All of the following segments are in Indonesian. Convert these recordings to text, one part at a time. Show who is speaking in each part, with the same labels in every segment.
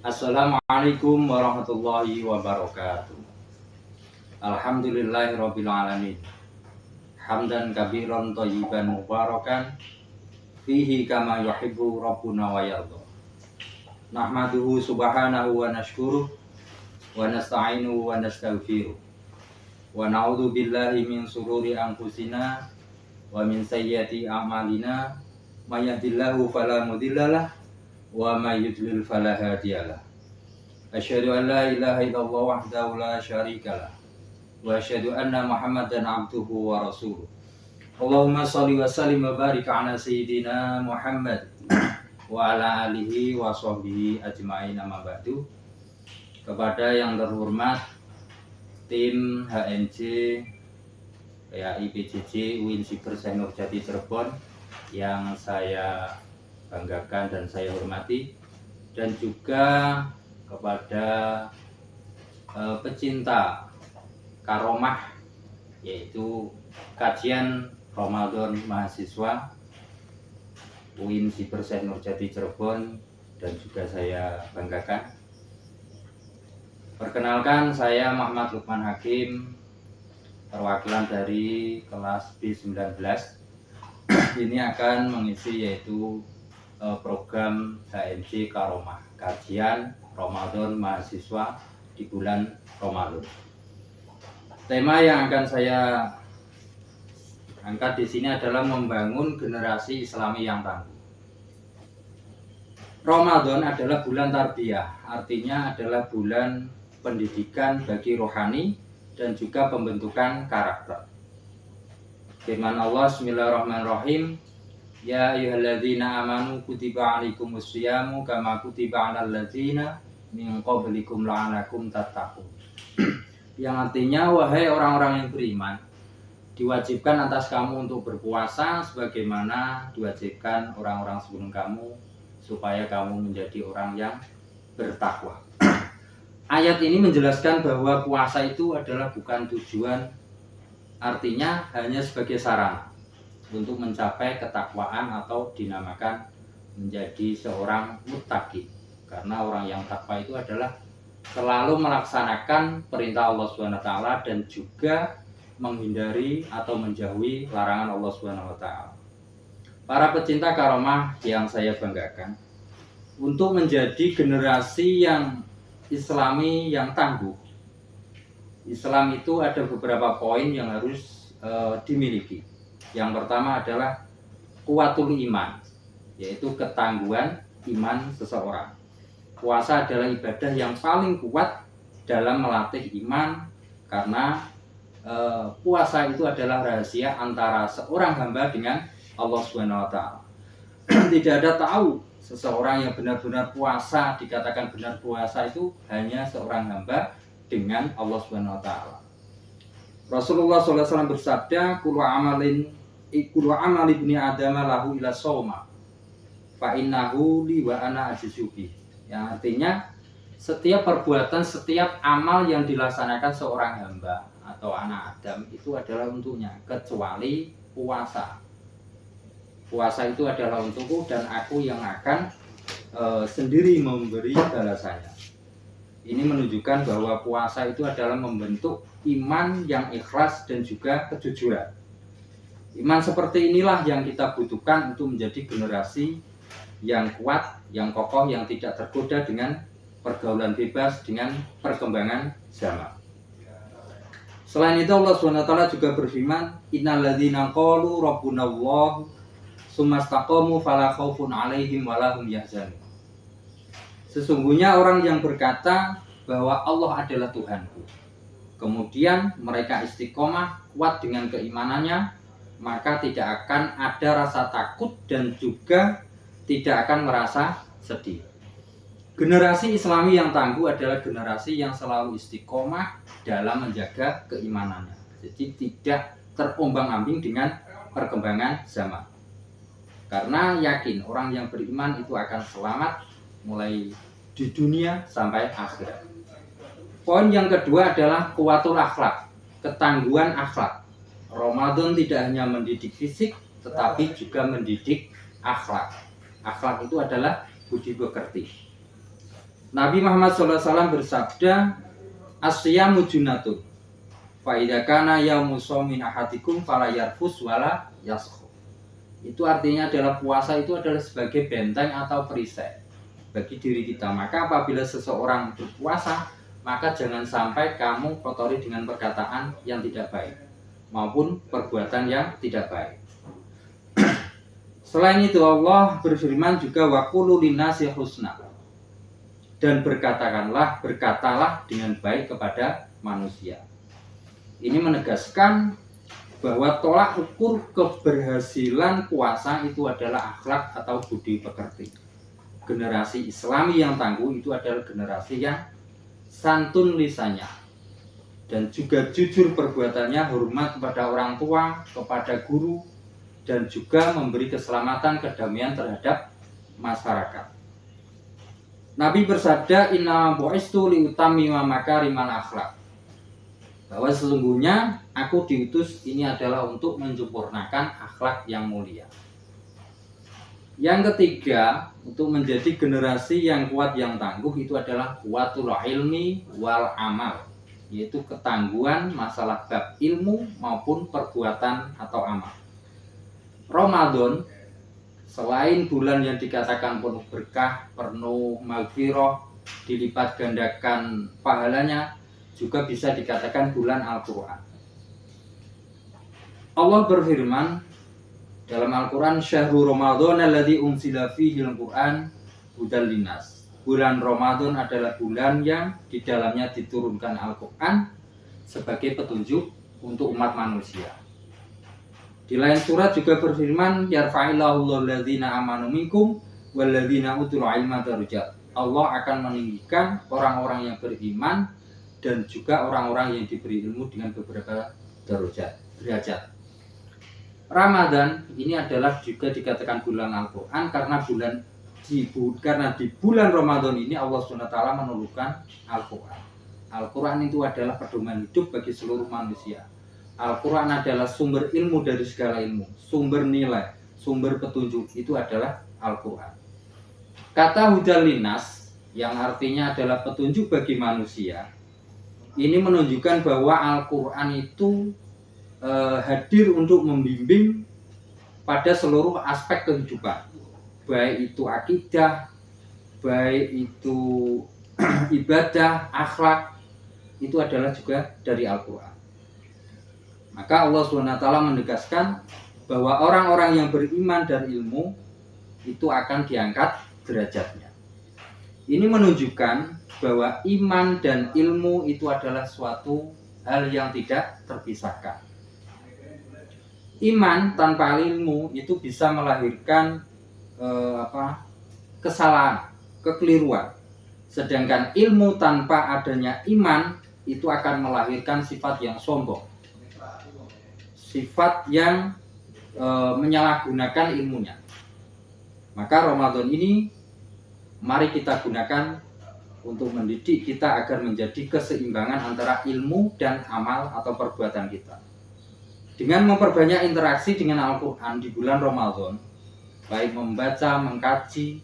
Speaker 1: Assalamualaikum warahmatullahi wabarakatuh. Alhamdulillahirabbil alamin. Hamdan kabiran thayyiban mubarakan fihi kama yuhibbu rabbuna wa yarda. Nahmaduhu subhanahu wa nashkuruh wa nasta'inuhu wa nastaghfiruh. Wa na'udzu billahi min sururi anfusina wa min sayyiati a'malina. May yahdihillahu fala mudhillalah wa may yudlil fala hadiyalah. Asyhadu an la ilaha illallah wahdahu la syarikalah wa asyhadu anna Muhammadan abduhu wa rasuluh. Allahumma shalli wa sallim wa barik ala sayyidina Muhammad wa ala alihi wa sahbihi ajmain, amma ba'du. Kepada yang terhormat tim HMJ PAI PJJ UIN Siber Syekh Nurjati Cirebon yang saya banggakan dan saya hormati, dan juga kepada pecinta karomah, yaitu kajian Ramadan mahasiswa UIN Siber Syekh Nurjati Cirebon dan juga saya banggakan. Perkenalkan, saya Muhammad Lukman Hakim, perwakilan dari kelas B19. Ini akan mengisi yaitu program HMJ Karomah, kajian Ramadan mahasiswa di bulan Ramadan. Tema yang akan saya angkat di sini adalah membangun generasi Islami yang tangguh. Ramadan adalah bulan tarbiyah, artinya adalah bulan pendidikan bagi rohani dan juga pembentukan karakter. Firman Allah, Bismillahirrahmanirrahim, Ya ayyuhalladzina amanu kutiba alaikumus syiyamu kama kutiba alal ladzina min qablikum la'alakum tattaqun. Yang artinya, wahai orang-orang yang beriman, diwajibkan atas kamu untuk berpuasa sebagaimana diwajibkan orang-orang sebelum kamu, supaya kamu menjadi orang yang bertakwa. Ayat ini menjelaskan bahwa puasa itu adalah bukan tujuan, artinya hanya sebagai sarana untuk mencapai ketakwaan atau dinamakan menjadi seorang muttaqi. Karena orang yang takwa itu adalah selalu melaksanakan perintah Allah Subhanahu wa taala dan juga menghindari atau menjauhi larangan Allah Subhanahu wa taala. Para pecinta karomah yang saya banggakan, untuk menjadi generasi yang Islami yang tangguh, Islam itu ada beberapa poin yang harus dimiliki. Yang pertama adalah kuwatul iman, yaitu ketangguhan iman seseorang. Puasa adalah ibadah yang paling kuat dalam melatih iman, karena puasa itu adalah rahasia antara seorang hamba dengan Allah Subhanahu wa taala. Tidak ada tahu seseorang yang benar-benar puasa, dikatakan benar puasa, itu hanya seorang hamba dengan Allah Subhanahu wa taala. Rasulullah SAW bersabda, kullu amali ibni adam lahu ila shauma fa innahu li wa ana ajizubi. Yang artinya, setiap perbuatan, setiap amal yang dilaksanakan seorang hamba atau anak Adam itu adalah untuknya, kecuali puasa. Puasa itu adalah untukku dan aku yang akan sendiri memberi balasannya. Ini menunjukkan bahwa puasa itu adalah membentuk iman yang ikhlas dan juga kejujuran. Iman seperti inilah yang kita butuhkan untuk menjadi generasi yang kuat, yang kokoh, yang tidak tergoda dengan pergaulan bebas, dengan perkembangan zaman. Selain itu, Allah SWT juga berfirman, Innal ladzina qalu rabbunallah tsumastaqamu fala khaufun 'alaihim wa la hum yahzanun. Sesungguhnya orang yang berkata bahwa Allah adalah Tuhanku, kemudian mereka istiqomah kuat dengan keimanannya, maka tidak akan ada rasa takut dan juga tidak akan merasa sedih. Generasi Islami yang tangguh adalah generasi yang selalu istiqomah dalam menjaga keimanannya. Jadi tidak terombang-ambing dengan perkembangan zaman. Karena yakin orang yang beriman itu akan selamat mulai di dunia sampai akhirat. Poin yang kedua adalah kuwatul akhlak, ketangguhan akhlak. Ramadan tidak hanya mendidik fisik, tetapi juga mendidik akhlak. Akhlak itu adalah budi pekerti. Nabi Muhammad SAW bersabda, asyamu junatun, fa idza kana yaumu shaumin ahadikum fala yarfus wala yaskhur. Itu artinya adalah puasa itu adalah sebagai benteng atau perisai bagi diri kita. Maka apabila seseorang berpuasa, maka jangan sampai kamu kotori dengan perkataan yang tidak baik maupun perbuatan yang tidak baik. Selain itu Allah berfirman juga wa qulu linnasi husna, dan berkatalah dengan baik kepada manusia. Ini menegaskan bahwa tolak ukur keberhasilan puasa itu adalah akhlak atau budi pekerti. Generasi Islami yang tangguh itu adalah generasi yang santun lisannya dan juga jujur perbuatannya, hormat kepada orang tua, kepada guru, dan juga memberi keselamatan kedamaian terhadap masyarakat. Nabi bersabda, inna bu'istu liutamima makarimal akhlak, bahwa sesungguhnya aku diutus ini adalah untuk menyempurnakan akhlak yang mulia. Yang ketiga, untuk menjadi generasi yang kuat yang tangguh itu adalah kuatul ilmi wal amal, yaitu ketangguhan masalah bab ilmu maupun perbuatan atau amal. Ramadan selain bulan yang dikatakan penuh berkah, penuh maghfirah, dilipat gandakan pahalanya, juga bisa dikatakan bulan Al-Quran. Allah berfirman dalam Al-Quran, Syahrul Ramadan alladzi unzila fihi al-Quran hudal linnas. Bulan Ramadan adalah bulan yang di dalamnya diturunkan Al-Quran sebagai petunjuk untuk umat manusia. Di lain surat juga berfirman, yarfa'illahu alladzina amanu minkum walladzina utul ilma darajat. Allah akan meninggikan orang-orang yang beriman dan juga orang-orang yang diberi ilmu dengan beberapa derajat. Ramadan ini adalah juga dikatakan bulan Al-Quran karena di bulan Ramadan ini Allah SWT menurunkan Al-Quran. Al-Quran itu adalah pedoman hidup bagi seluruh manusia. Al-Quran adalah sumber ilmu dari segala ilmu, sumber nilai, sumber petunjuk, itu adalah Al-Quran. Kata hudal linnas yang artinya adalah petunjuk bagi manusia, ini menunjukkan bahwa Al-Quran itu hadir untuk membimbing pada seluruh aspek kehidupan, baik itu akidah, baik itu ibadah, akhlak, itu adalah juga dari Al-Quran. Maka Allah SWT menegaskan bahwa orang-orang yang beriman dan ilmu itu akan diangkat derajatnya. Ini menunjukkan bahwa iman dan ilmu itu adalah suatu hal yang tidak terpisahkan. Iman tanpa ilmu itu bisa melahirkan kesalahan, kekeliruan. Sedangkan ilmu tanpa adanya iman itu akan melahirkan sifat yang sombong, sifat yang menyalahgunakan ilmunya. Maka Ramadan ini mari kita gunakan untuk mendidik kita agar menjadi keseimbangan antara ilmu dan amal atau perbuatan kita. Dengan memperbanyak interaksi dengan Al-Quran di bulan Ramadan, baik membaca, mengkaji,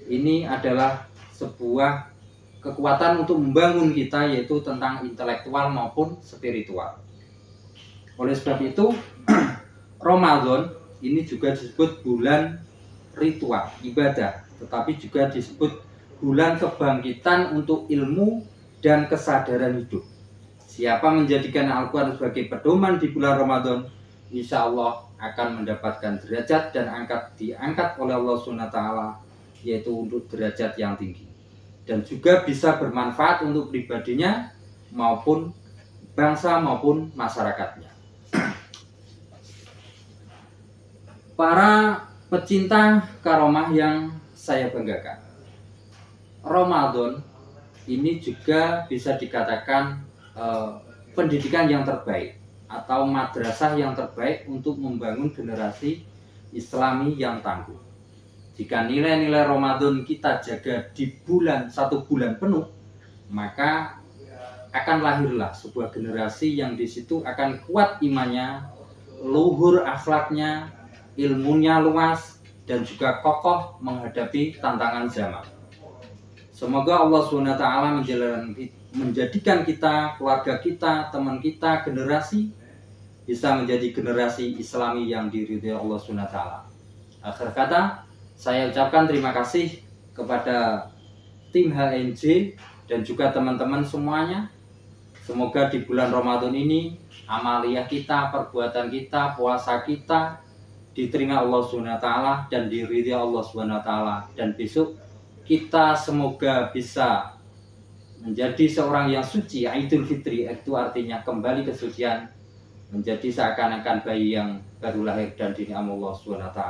Speaker 1: ini adalah sebuah kekuatan untuk membangun kita, yaitu tentang intelektual maupun spiritual. Oleh sebab itu, Ramadan ini juga disebut bulan ritual, ibadah, tetapi juga disebut bulan kebangkitan untuk ilmu dan kesadaran hidup. Siapa menjadikan Al-Quran sebagai pedoman di bulan Ramadan, insya Allah akan mendapatkan derajat dan diangkat oleh Allah SWT, yaitu untuk derajat yang tinggi. Dan juga bisa bermanfaat untuk pribadinya maupun bangsa maupun masyarakatnya. Para pecinta karomah yang saya banggakan, Ramadan ini juga bisa dikatakan pendidikan yang terbaik atau madrasah yang terbaik untuk membangun generasi Islami yang tangguh. Jika nilai-nilai Ramadan kita jaga di satu bulan penuh, maka akan lahirlah sebuah generasi yang di situ akan kuat imannya, luhur akhlaknya, ilmunya luas, dan juga kokoh menghadapi tantangan zaman. Semoga Allah SWT menjadikan kita, keluarga kita, teman kita, generasi bisa menjadi generasi Islami yang diridhoi Allah SWT. Akhir kata, saya ucapkan terima kasih kepada tim HNJ dan juga teman-teman semuanya. Semoga di bulan Ramadan ini amaliyah kita, perbuatan kita, puasa kita diterima Allah SWT dan diridhoi Allah SWT, dan besok kita semoga bisa menjadi seorang yang suci. Idul Fitri itu artinya kembali kesucian, menjadi seakan-akan bayi yang baru lahir dan dinikam Allah SWT.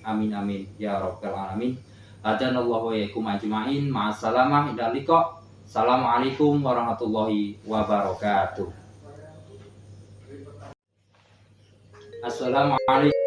Speaker 1: Amin amin ya rabbal alamin. Hadanallahu wa iyyakum ajmain. Ma'assalamah ila liqa. Assalamualaikum warahmatullahi wabarakatuh. Assalamualaikum.